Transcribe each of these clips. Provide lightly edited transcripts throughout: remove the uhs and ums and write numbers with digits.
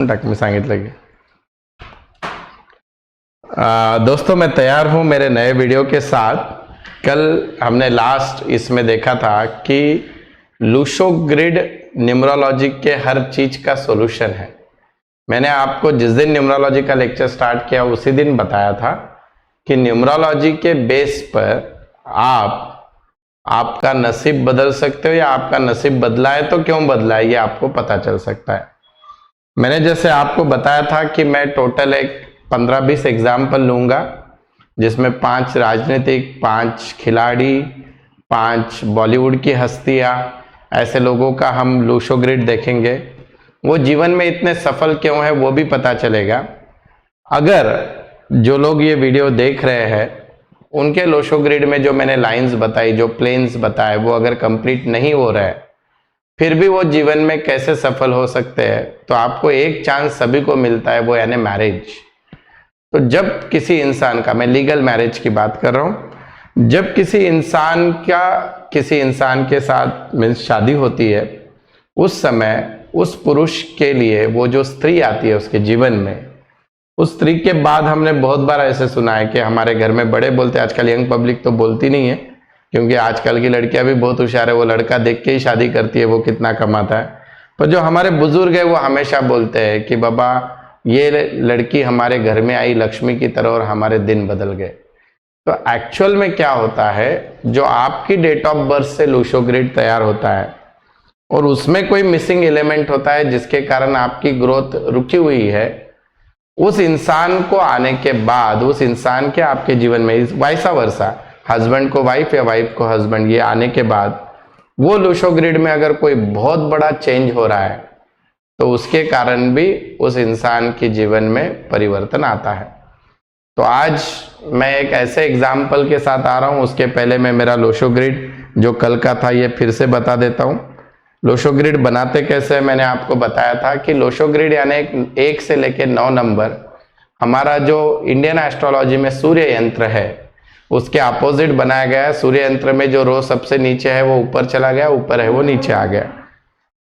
तक मी सांगितलं की दोस्तों मैं तैयार हूं मेरे नए वीडियो के साथ। कल हमने लास्ट इसमें देखा था कि लूशो ग्रिड न्यूमरोलॉजी के हर चीज का सॉल्यूशन है। मैंने आपको जिस दिन न्यूमरोलॉजी का लेक्चर स्टार्ट किया उसी दिन बताया था कि न्यूमरोलॉजी के बेस पर आपका नसीब बदल सकते हो, या आपका नसीब बदला है तो क्यों बदला है ये आपको पता चल सकता है। मैंने जैसे आपको बताया था कि मैं टोटल एक 15-20 एग्जाम्पल लूंगा, जिसमें 5 राजनीतिक, 5 खिलाड़ी, 5 बॉलीवुड की हस्तियां, ऐसे लोगों का हम लूशो ग्रिड देखेंगे। वो जीवन में इतने सफल क्यों है वो भी पता चलेगा। अगर जो लोग ये वीडियो देख रहे हैं उनके लूशो ग्रिड में जो मैंने लाइंस बताई, जो प्लेन्स बताए, वो अगर कंप्लीट नहीं हो रहा है फिर भी वो जीवन में कैसे सफल हो सकते हैं, तो आपको एक चांस सभी को मिलता है, वो यानी मैरिज। तो जब किसी इंसान का, मैं लीगल मैरिज की बात कर रहा हूं, जब किसी इंसान के साथ मीन्स शादी होती है, उस समय उस पुरुष के लिए वो जो स्त्री आती है उसके जीवन में, उस स्त्री के बाद हमने बहुत बार ऐसे सुना है कि हमारे घर में बड़े बोलते हैं, आजकल यंग पब्लिक तो बोलती नहीं है क्योंकि आजकल की लड़कियां भी बहुत होशियार है, वो लड़का देख के ही शादी करती है वो कितना कमाता है। पर जो हमारे बुजुर्ग है वो हमेशा बोलते हैं कि बाबा ये लड़की हमारे घर में आई लक्ष्मी की तरह और हमारे दिन बदल गए। तो एक्चुअल में क्या होता है, जो आपकी डेट ऑफ बर्थ से लूशो ग्रिड तैयार होता है और उसमें कोई मिसिंग एलिमेंट होता है जिसके कारण आपकी ग्रोथ रुकी हुई है, उस इंसान को आने के बाद, उस इंसान के आपके जीवन में वाइसा वर्सा, हस्बैंड को वाइफ या वाइफ को हस्बैंड, ये आने के बाद वो लूशो ग्रिड में अगर कोई बहुत बड़ा चेंज हो रहा है तो उसके कारण भी उस इंसान के जीवन में परिवर्तन आता है। तो आज मैं एक ऐसे एग्जाम्पल के साथ आ रहा हूं। उसके पहले मैं मेरा लूशो ग्रिड जो कल का था ये फिर से बता देता हूं। लूशो ग्रिड बनाते कैसे मैंने आपको बताया था कि लूशो ग्रिड यानी 1 से लेकर 9 नंबर हमारा जो इंडियन एस्ट्रोलॉजी में सूर्य यंत्र है उसके अपोजिट बनाया गया है। सूर्य यंत्र में जो रो सबसे नीचे है वो ऊपर चला गया, ऊपर है वो नीचे आ गया।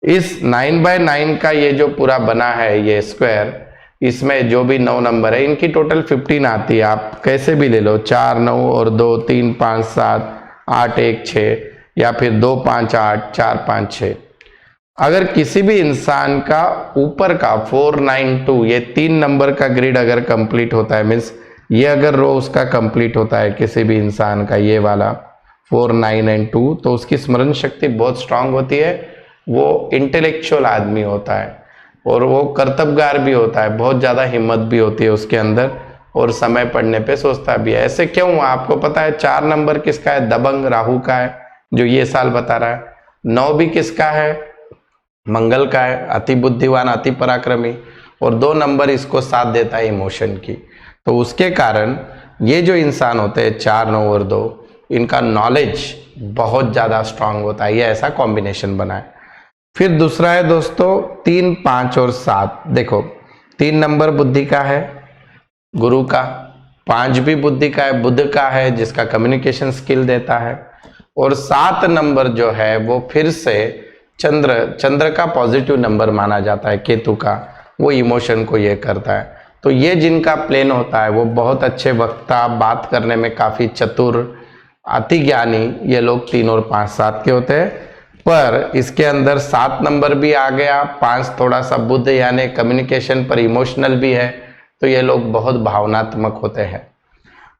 इस 9x9 का ये जो पूरा बना है ये स्क्वायर, इसमें जो भी 9 नंबर है इनकी टोटल 15 आती है। आप कैसे भी ले लो, 4 9 और 2 3 5 7 8 1 6, या फिर 2 5 8 4 5 6। अगर किसी भी इंसान का ऊपर का 4 9 2 ये 3 नंबर का ग्रिड अगर कंप्लीट होता है, मीन्स ये अगर रो उसका कंप्लीट होता है किसी भी इंसान का, ये वाला 4 9 एंड 2, तो उसकी स्मरण शक्ति बहुत स्ट्रांग होती है। वो इंटेलेक्चुअल आदमी होता है और वो कर्तव्यगार भी होता है, बहुत ज़्यादा हिम्मत भी होती है उसके अंदर, और समय पड़ने पे सोचता भी है। ऐसे क्यों हुआ आपको पता है? 4 नंबर किसका है? दबंग राहु का है जो ये साल बता रहा है। 9 भी किसका है? मंगल का है, अति बुद्धिवान, अति पराक्रमी। और 2 नंबर इसको साथ देता है इमोशन की। तो उसके कारण ये जो इंसान होते हैं 4 9 और 2, इनका नॉलेज बहुत ज़्यादा स्ट्रांग होता है। ये ऐसा कॉम्बिनेशन बना है। फिर दूसरा है दोस्तों 3 5 और 7। देखो 3 नंबर बुद्धि का है, गुरु का। 5 भी बुद्धि का है, बुध का है, जिसका कम्युनिकेशन स्किल देता है। और 7 नंबर जो है वो फिर से चंद्र का पॉजिटिव नंबर माना जाता है, केतु का, वो इमोशन को ये करता है। तो ये जिनका प्लेन होता है वो बहुत अच्छे वक्ता, बात करने में काफ़ी चतुर, अति ज्ञानी, ये लोग 3 और 5 7 के होते हैं। पर इसके अंदर 7 नंबर भी आ गया, 5 थोड़ा सा बुद्ध यानी कम्युनिकेशन पर इमोशनल भी है, तो ये लोग बहुत भावनात्मक होते हैं।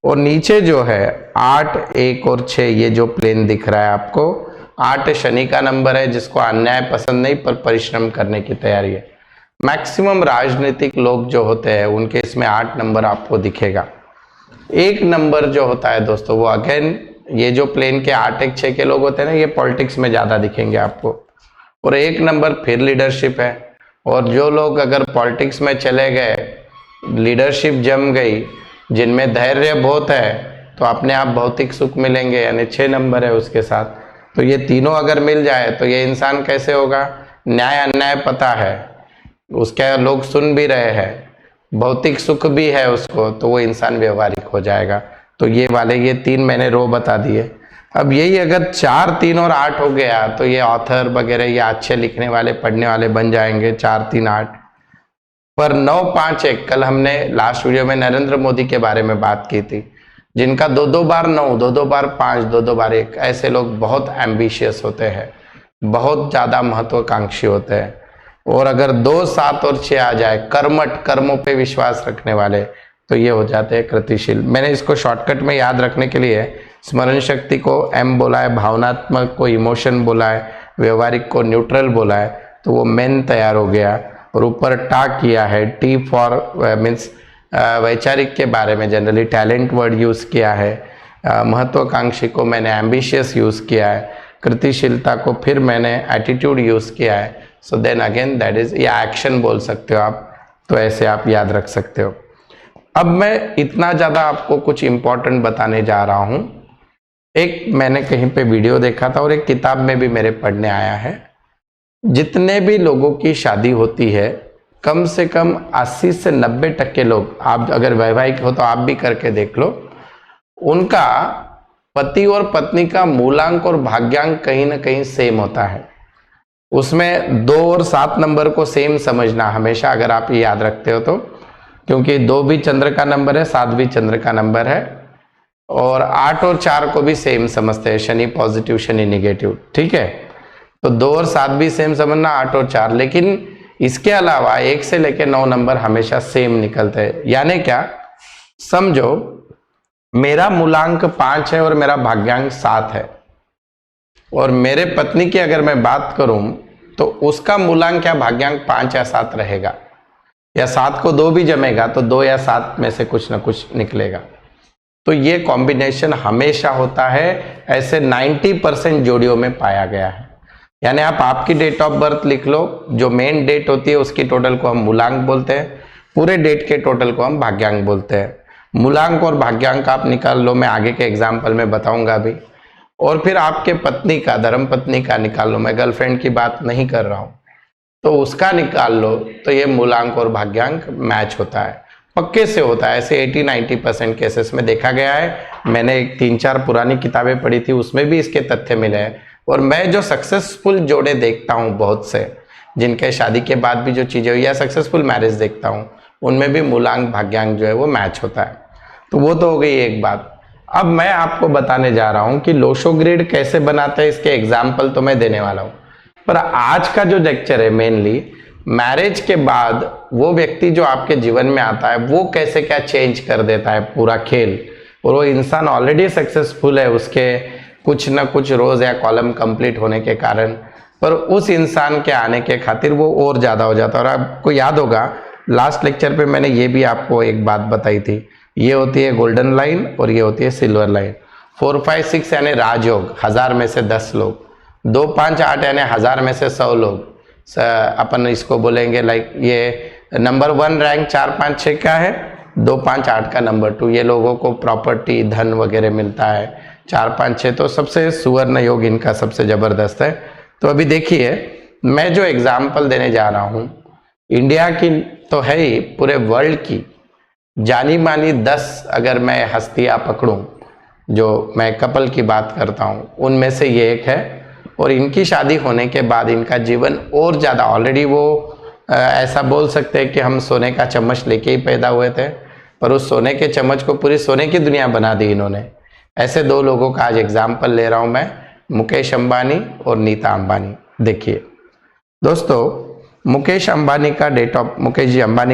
और नीचे जो है 8 1 और 6, ये जो प्लेन दिख रहा है आपको, 8 शनि का नंबर है, जिसको अन्याय पसंद नहीं पर परिश्रम करने की तैयारी है। मैक्सिमम राजनीतिक लोग जो होते हैं उनके इसमें 8 नंबर आपको दिखेगा। 1 नंबर जो होता है दोस्तों वो अगेन ये जो प्लेन के 8 1 6 के लोग होते हैं ना, ये पॉलिटिक्स में ज़्यादा दिखेंगे आपको। और 1 नंबर फिर लीडरशिप है। और जो लोग अगर पॉलिटिक्स में चले गए, लीडरशिप जम गई, जिनमें धैर्य बहुत है, तो अपने आप भौतिक सुख मिलेंगे, यानी 6 नंबर है उसके साथ। तो ये तीनों अगर मिल जाए तो ये इंसान कैसे होगा? न्याय अन्याय पता है, उसके लोग सुन भी रहे हैं, भौतिक सुख भी है उसको, तो वो इंसान व्यवहारिक हो जाएगा। तो ये वाले ये 3 मैंने रो बता दिए। अब यही अगर 4 3 और 8 हो गया तो ये ऑथर वगैरह, ये अच्छे लिखने वाले, पढ़ने वाले बन जाएंगे। 4 3 8 पर 951 कल हमने लास्ट वीडियो में नरेंद्र मोदी के बारे में बात की थी, जिनका 2-2 बार 9, 2-2 बार 5, 2-2 बार 1, ऐसे लोग बहुत एम्बिशियस होते हैं, बहुत ज़्यादा महत्वाकांक्षी होते हैं। और अगर 2, 7 और 6 आ जाए, कर्मठ, कर्मों पे विश्वास रखने वाले, तो ये हो जाते हैं कृतिशील। मैंने इसको शॉर्टकट में याद रखने के लिए स्मरण शक्ति को M बोला है, भावनात्मक को इमोशन बोला है, व्यवहारिक को न्यूट्रल बोला है, तो वो मेन तैयार हो गया। और ऊपर टा किया है, T फॉर मीन्स वैचारिक के बारे में जनरली टैलेंट वर्ड यूज़ किया है। महत्वाकांक्षी को मैंने एम्बिशियस यूज़ किया है, कृतिशीलता को फिर मैंने एटीट्यूड यूज़ किया है। So then again that is, या एक्शन बोल सकते हो आप, तो ऐसे आप याद रख सकते हो। अब मैं इतना ज़्यादा आपको कुछ इम्पोर्टेंट बताने जा रहा हूँ। एक मैंने कहीं पे वीडियो देखा था और एक किताब में भी मेरे पढ़ने आया है, जितने भी लोगों की शादी होती है कम से कम 80 से 90% लोग, आप अगर वैवाहिक हो तो आप भी करके देख लो, उनका पति और पत्नी का मूलांक और भाग्यांक कहीं ना कहीं सेम होता है। उसमें 2 और 7 नंबर को सेम समझना हमेशा, अगर आप ये याद रखते हो तो, क्योंकि 2 भी चंद्र का नंबर है, 7 भी चंद्र का नंबर है, और 8 और 4 को भी सेम समझते हैं, शनि पॉजिटिव शनि निगेटिव, ठीक है। तो 2 और 7 भी सेम समझना, 8 और 4, लेकिन इसके अलावा 1 से लेकर 9 नंबर हमेशा सेम निकलते हैं। यानी क्या, समझो मेरा मूलांक 5 है और मेरा भाग्यांक 7 है, और मेरे पत्नी की अगर मैं बात करूं तो उसका मूलांक या भाग्यांक 5 या 7 रहेगा, या 7 को 2 भी जमेगा तो 2 या 7 में से कुछ ना कुछ निकलेगा। तो ये कॉम्बिनेशन हमेशा होता है, ऐसे 90% जोड़ियों में पाया गया है। यानी आप आपकी डेट ऑफ बर्थ लिख लो, जो मेन डेट होती है उसकी टोटल को हम मूलांक बोलते हैं, पूरे डेट के टोटल को हम भाग्यांक बोलते हैं। मूलांक और भाग्यांक आप निकाल लो, मैं आगे के एग्जाम्पल में बताऊंगा भी। और फिर आपके पत्नी का, धर्म पत्नी का निकाल लो, मैं गर्लफ्रेंड की बात नहीं कर रहा हूं, तो उसका निकाल लो, तो ये मूलांक और भाग्यांक मैच होता है, पक्के से होता है। ऐसे 80-90% केसेस में देखा गया है। मैंने 3-4 पुरानी किताबें पढ़ी थी, उसमें भी इसके तथ्य मिले हैं। और मैं जो सक्सेसफुल जोड़े देखता हूँ बहुत से, जिनके शादी के बाद भी जो चीज़ें हुई, या सक्सेसफुल मैरिज देखता हूँ, उनमें भी मूलांक भाग्यांक जो है वो मैच होता है। तो वो तो हो गई एक बात। अब मैं आपको बताने जा रहा हूँ कि लोशो ग्रिड कैसे बनाते हैं, इसके एग्जाम्पल तो मैं देने वाला हूँ। पर आज का जो लेक्चर है मेनली मैरिज के बाद वो व्यक्ति जो आपके जीवन में आता है वो कैसे क्या चेंज कर देता है पूरा खेल। और वो इंसान ऑलरेडी सक्सेसफुल है, उसके कुछ ना कुछ रोज या कॉलम कंप्लीट होने के कारण, पर उस इंसान के आने के खातिर वो और ज़्यादा हो जाता है। और आपको याद होगा लास्ट लेक्चर पे मैंने ये भी आपको एक बात बताई थी, ये होती है गोल्डन लाइन और ये होती है सिल्वर लाइन। 4, 5, 6 यानी राजयोग, 1000 में से 10 लोग। 2, 5, 8 यानी 1000 में से 100 लोग। अपन इसको बोलेंगे लाइक ये नंबर 1 रैंक 4, 5, 6 का है, 2, 5, 8 का नंबर 2। ये लोगों को प्रॉपर्टी धन वगैरह मिलता है। 4, 5, 6 तो सबसे सुवर्ण योग इनका सबसे जबरदस्त है। तो अभी देखिए मैं जो एग्जाम्पल देने जा रहा हूँ, इंडिया की तो है ही, पूरे वर्ल्ड की जानी मानी 10 अगर मैं हस्तियाँ पकड़ूं, जो मैं कपल की बात करता हूँ, उनमें से ये एक है। और इनकी शादी होने के बाद इनका जीवन और ज़्यादा, ऑलरेडी वो ऐसा बोल सकते हैं कि हम सोने का चम्मच लेके ही पैदा हुए थे, पर उस सोने के चम्मच को पूरी सोने की दुनिया बना दी इन्होंने। ऐसे 2 लोगों का आज एग्जाम्पल ले रहा हूँ मैं, मुकेश अंबानी और नीता अंबानी। देखिए दोस्तों, मुकेश जी अंबानी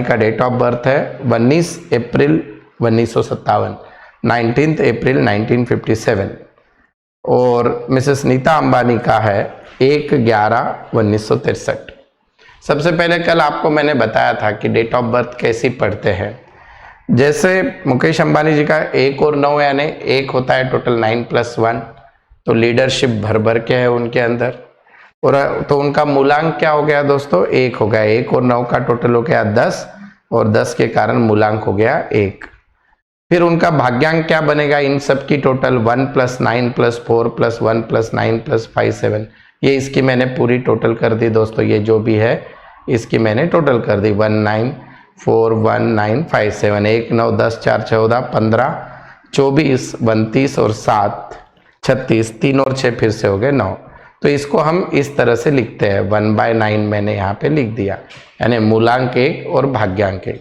का डेट ऑफ बर्थ है 19 अप्रैल 1957, 19 अप्रैल 1957। और मिसेस नीता अंबानी का है 1/11/1963। सबसे पहले कल आपको मैंने बताया था कि डेट ऑफ बर्थ कैसी पढ़ते हैं। जैसे मुकेश अंबानी जी का 1 और 9 यानी 1 होता है टोटल 9 + 1, तो लीडरशिप भर भर के है उनके अंदर। और तो उनका मूलांक क्या हो गया दोस्तों, 1 हो गया। 1 और 9 का टोटल हो गया 10, और 10 के कारण मूलांक हो गया 1। फिर उनका भाग्यांक क्या बनेगा, इन सब की टोटल 1 + 9 + 4 + 1 + 9 + 5 7। ये इसकी मैंने पूरी टोटल कर दी दोस्तों, ये जो भी है इसकी मैंने टोटल कर दी। 194195 1 9 10 4 14 15 24 32 और 7 36, 3 और 6 फिर से हो गए 9। तो इसको हम इस तरह से लिखते हैं, 1/9 मैंने यहाँ पे लिख दिया, यानी मूलांक 1 और भाग्यांक 1,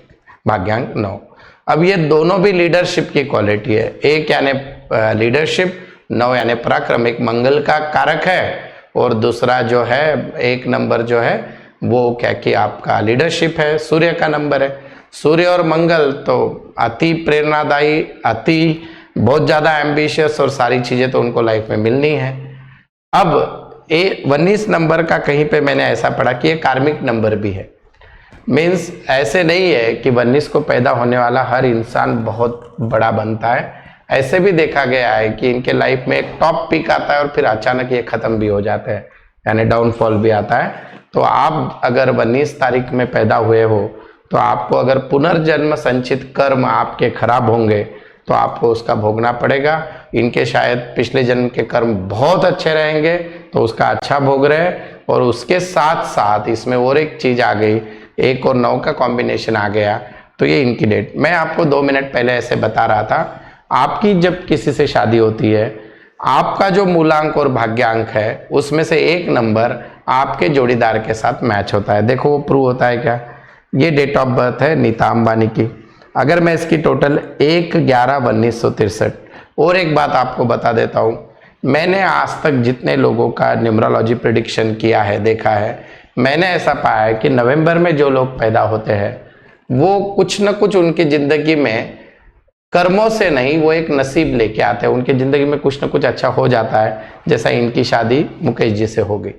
भाग्यांक 9। अब ये दोनों भी लीडरशिप की क्वालिटी है, 1 यानी लीडरशिप, 9 यानी पराक्रम, एक मंगल का कारक है, और दूसरा जो है 1 नंबर जो है वो क्या कि आपका लीडरशिप है, सूर्य का नंबर है। सूर्य और मंगल तो अति प्रेरणादायी, अति बहुत ज़्यादा एम्बिशियस, और सारी चीज़ें तो उनको लाइफ में मिलनी है। अब 19 नंबर का कहीं पे मैंने ऐसा पढ़ा कि ये कार्मिक नंबर भी है, मीन्स ऐसे नहीं है कि 19 को पैदा होने वाला हर इंसान बहुत बड़ा बनता है। ऐसे भी देखा गया है कि इनके लाइफ में एक टॉप पीक आता है और फिर अचानक ये खत्म भी हो जाते हैं, यानी डाउनफॉल भी आता है। तो आप अगर 19 तारीख में पैदा हुए हो तो आपको अगर पुनर्जन्म संचित कर्म आपके खराब होंगे तो आपको उसका भोगना पड़ेगा। इनके शायद पिछले जन्म के कर्म बहुत अच्छे रहेंगे तो उसका अच्छा भोग रहे, और उसके साथ साथ इसमें और एक चीज आ गई, 1 और 9 का कॉम्बिनेशन आ गया, तो ये इनकी डेट। मैं आपको 2 मिनट पहले ऐसे बता रहा था, आपकी जब किसी से शादी होती है, आपका जो मूलांक और भाग्यांक है उसमें से 1 नंबर आपके जोड़ीदार के साथ मैच होता है। देखो वो प्रूव होता है क्या, ये डेट ऑफ बर्थ है नीता अंबानी की। अगर मैं इसकी टोटल 1/11/1963, और एक बात आपको बता देता हूँ, मैंने आज तक जितने लोगों का न्यूमरोलॉजी प्रिडिक्शन किया है, देखा है, मैंने ऐसा पाया है कि नवंबर में जो लोग पैदा होते हैं वो कुछ न कुछ उनकी ज़िंदगी में कर्मों से नहीं, वो एक नसीब लेके आते हैं, उनकी ज़िंदगी में कुछ न कुछ अच्छा हो जाता है। जैसा इनकी शादी मुकेश जी से हो गई,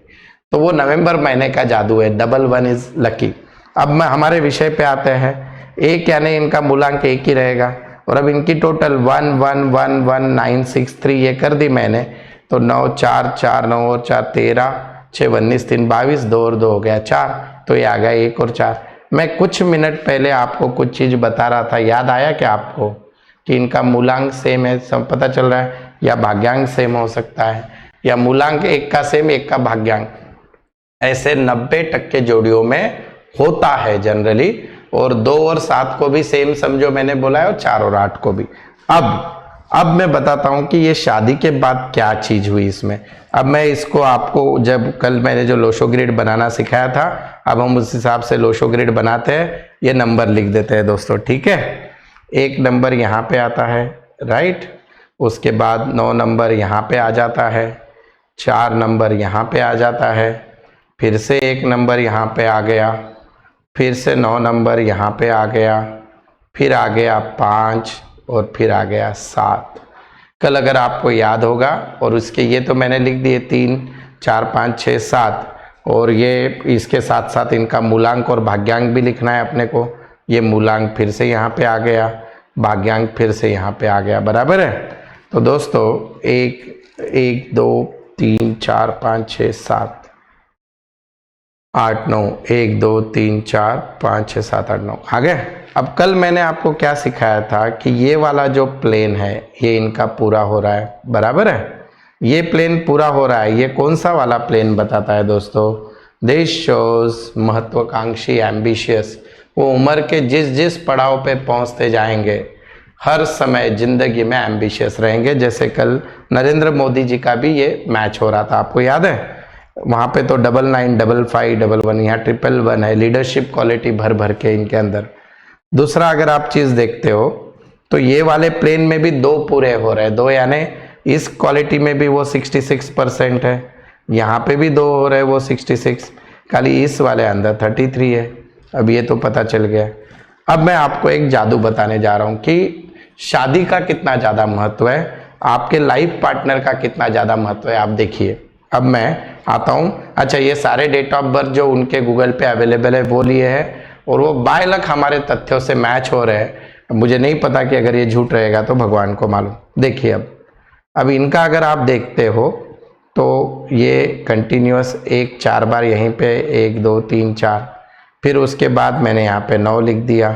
तो वो नवंबर महीने का जादू है, 11 इज लकी। अब मैं हमारे विषय पे आते हैं, 1 यानी इनका मूलांक 1 ही रहेगा, और अब इनकी टोटल 1111963 ये कर दी मैंने, तो 9 4 4 9 और 4 13 6 19 3 22, 2 और 2 हो गया 4, तो ये आ गया 1 और 4। मैं कुछ मिनट पहले आपको कुछ चीज़ बता रहा था, याद आया क्या आपको कि इनका मूलांक सेम है, सब पता चल रहा है, या भाग्यांक सेम हो सकता है, या मूलांक 1 का सेम 1 का भाग्यांक, ऐसे 90% जोड़ियों में होता है जनरली, और 2 और 7 को भी सेम समझो मैंने बोला है, और 4 और 8 को भी। अब मैं बताता हूं कि ये शादी के बाद क्या चीज हुई इसमें। अब मैं इसको आपको, जब कल मैंने जो लोशो ग्रिड बनाना सिखाया था, अब हम उस हिसाब से लोशो ग्रिड बनाते हैं। ये नंबर लिख देते हैं दोस्तों, ठीक है। 1 नंबर यहाँ पे आता है, राइट, उसके बाद 9 नंबर यहाँ पे आ जाता है, 4 नंबर यहाँ पे आ जाता है, फिर से 1 नंबर यहाँ पे आ गया, फिर से 9 नंबर यहाँ पे आ गया, फिर आ गया 5, और फिर आ गया 7। कल अगर आपको याद होगा, और उसके ये तो मैंने लिख दिए 3 4 5 6 7, और ये इसके साथ साथ इनका मूलांक और भाग्यांक भी लिखना है अपने को। ये मूलांक फिर से यहाँ पे आ गया, भाग्यांक फिर से यहाँ पे आ गया, बराबर है। तो दोस्तों 1 2 3 4 5 6 7 8 9, 1 2 3 4 5 6 7 8 9 आ गए। अब कल मैंने आपको क्या सिखाया था कि ये वाला जो प्लेन है ये इनका पूरा हो रहा है, बराबर है। ये प्लेन पूरा हो रहा है, ये कौन सा वाला प्लेन बताता है दोस्तों, दिस शोज महत्वाकांक्षी, एम्बिशियस। वो उम्र के जिस जिस पड़ाव पे पहुंचते जाएंगे हर समय जिंदगी में एम्बिशियस रहेंगे। जैसे कल नरेंद्र मोदी जी का भी ये मैच हो रहा था, आपको याद है, वहाँ पे तो 99 55 11, यहाँ 111 है, लीडरशिप क्वालिटी भर भर के इनके अंदर। दूसरा अगर आप चीज़ देखते हो तो ये वाले प्लेन में भी 2 पूरे हो रहे हैं, 2 यानी इस क्वालिटी में भी वो 66% है, यहाँ पे भी 2 हो रहे हैं वो 66, खाली इस वाले अंदर 33 है। अब ये तो पता चल गया। अब मैं आपको एक जादू बताने जा रहा हूँ कि शादी का कितना ज़्यादा महत्व है, आपके लाइफ पार्टनर का कितना ज़्यादा महत्व है, आप देखिए। अब मैं आता हूँ, अच्छा ये सारे डेट ऑफ बर्थ जो उनके गूगल पे अवेलेबल है वो लिए हैं, और वो बाय लक हमारे तथ्यों से मैच हो रहे हैं। मुझे नहीं पता कि अगर ये झूठ रहेगा तो भगवान को मालूम। देखिए अब इनका अगर आप देखते हो तो ये कंटिन्यूअस 1 4 बार यहीं पे 1 2 3 4, फिर उसके बाद मैंने यहाँ पे 9 लिख दिया,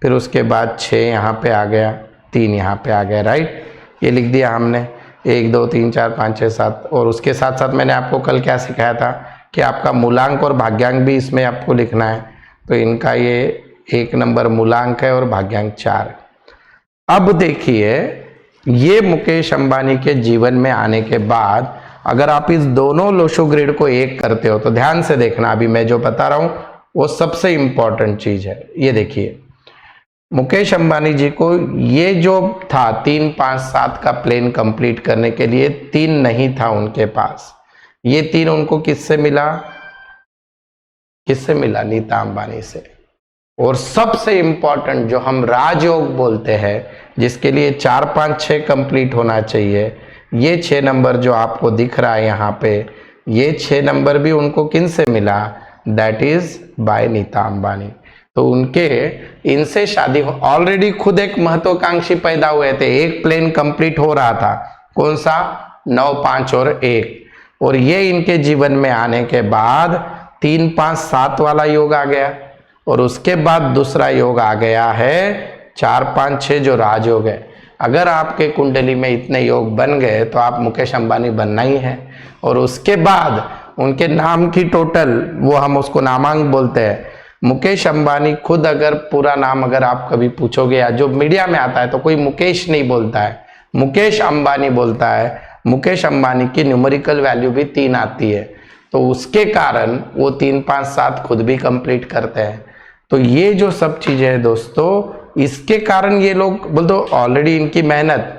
फिर उसके बाद 6 यहाँ पे आ गया, 3 यहाँ पे आ गया, राइट, ये लिख दिया हमने 1 2 3 4 5 6 7। और उसके साथ साथ मैंने आपको कल क्या सिखाया था कि आपका मूलांक और भाग्यांक भी इसमें आपको लिखना है। तो इनका ये 1 नंबर मूलांक है और भाग्यांक 4। अब देखिए ये मुकेश अंबानी के जीवन में आने के बाद अगर आप इस दोनों लोशो ग्रिड को एक करते हो तो ध्यान से देखना, अभी मैं जो बता रहा हूं वो सबसे इंपॉर्टेंट चीज है। ये देखिए, मुकेश अंबानी जी को ये जो था 3, 5, 7 का प्लान कंप्लीट करने के लिए 3 नहीं था उनके पास। ये 3 उनको किससे मिला? किससे मिला? नीता अंबानी से। और सबसे इंपॉर्टेंट जो हम राजयोग बोलते हैं, जिसके लिए 4, 5, 6 कंप्लीट होना चाहिए, ये 6 नंबर जो आपको दिख रहा है यहाँ पे, ये 6 नंबर भी उनको किन से मिला? That is by Nita Ambani. तो उनके इनसे शादी ऑलरेडी खुद एक महत्वाकांक्षी पैदा हुए थे, एक प्लेन कंप्लीट हो रहा था, कौन सा? 9, 5 और 1। और ये इनके जीवन में आने के बाद 3, 5, 7 वाला योग आ गया, और उसके बाद दूसरा योग आ गया है 4, 5, 6 जो राजयोग है। अगर आपके कुंडली में इतने योग बन गए तो आप मुकेश अंबानी बनना ही है। और उसके बाद उनके नाम की टोटल, वो हम उसको नामांक बोलते हैं। मुकेश अंबानी खुद अगर पूरा नाम अगर आप कभी पूछोगे, या जो मीडिया में आता है तो कोई मुकेश नहीं बोलता है, मुकेश अंबानी बोलता है। मुकेश अंबानी की न्यूमेरिकल वैल्यू भी 3 आती है, तो उसके कारण वो 3, 5, 7 खुद भी कंप्लीट करते हैं। तो ये जो सब चीजें हैं दोस्तों, इसके कारण ये लोग बोल दो, ऑलरेडी इनकी मेहनत,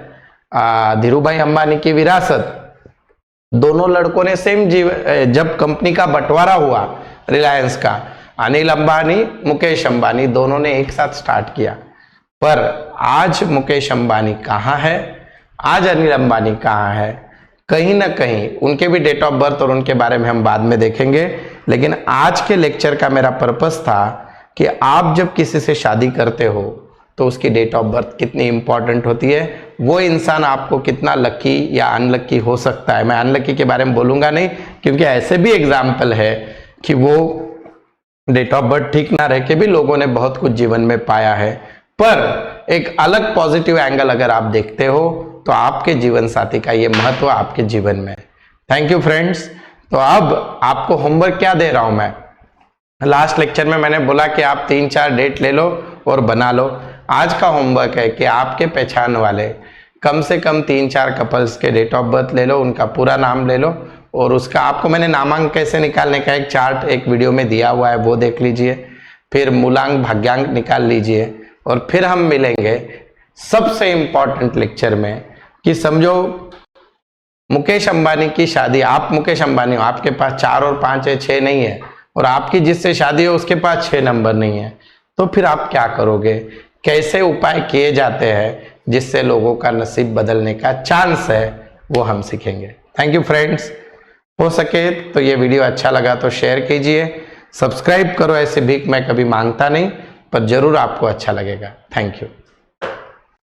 धीरूभाई अंबानी की विरासत, दोनों लड़कों ने सेम जब कंपनी का बंटवारा हुआ रिलायंस का, अनिल अंबानी, मुकेश अंबानी दोनों ने एक साथ स्टार्ट किया। पर आज मुकेश अंबानी कहाँ है? आज अनिल अंबानी कहाँ है? कहीं ना कहीं उनके भी डेट ऑफ बर्थ और उनके बारे में हम बाद में देखेंगे, लेकिन आज के लेक्चर का मेरा पर्पस था कि आप जब किसी से शादी करते हो तो उसकी डेट ऑफ बर्थ कितनी इंपॉर्टेंट होती है, वो इंसान आपको कितना लकी या अनलकी हो सकता है। मैं अनलकी के बारे में बोलूंगा नहीं, क्योंकि ऐसे भी एग्जाम्पल है कि वो डेट ऑफ बर्थ ठीक ना रह के भी लोगों ने बहुत कुछ जीवन में पाया है। पर एक अलग पॉजिटिव एंगल अगर आप देखते हो तो आपके जीवन साथी का ये महत्व आपके जीवन में। Thank you friends. तो अब आपको होमवर्क क्या दे रहा हूं मैं? लास्ट लेक्चर में मैंने बोला कि आप 3, 4 डेट ले लो और बना लो। आज का होमवर्क है कि आपके पहचान वाले कम से कम 3, 4 कपल्स के डेट ऑफ बर्थ ले लो, उनका पूरा नाम ले लो, और उसका आपको मैंने नामांक कैसे निकालने का एक चार्ट एक वीडियो में दिया हुआ है, वो देख लीजिए। फिर मूलांक भाग्यांक निकाल लीजिए, और फिर हम मिलेंगे सबसे इंपॉर्टेंट लेक्चर में कि समझो मुकेश अंबानी की शादी, आप मुकेश अंबानी हो, आपके पास 4 और 5 है, 6 नहीं है, और आपकी जिससे शादी हो उसके पास 6 नंबर नहीं है, तो फिर आप क्या करोगे? कैसे उपाय किए जाते हैं जिससे लोगों का नसीब बदलने का चांस है, वो हम सीखेंगे। Thank you friends. हो सके तो ये वीडियो अच्छा लगा तो शेयर कीजिए, सब्सक्राइब करो, ऐसे भीख मैं कभी मांगता नहीं, पर जरूर आपको अच्छा लगेगा। Thank you.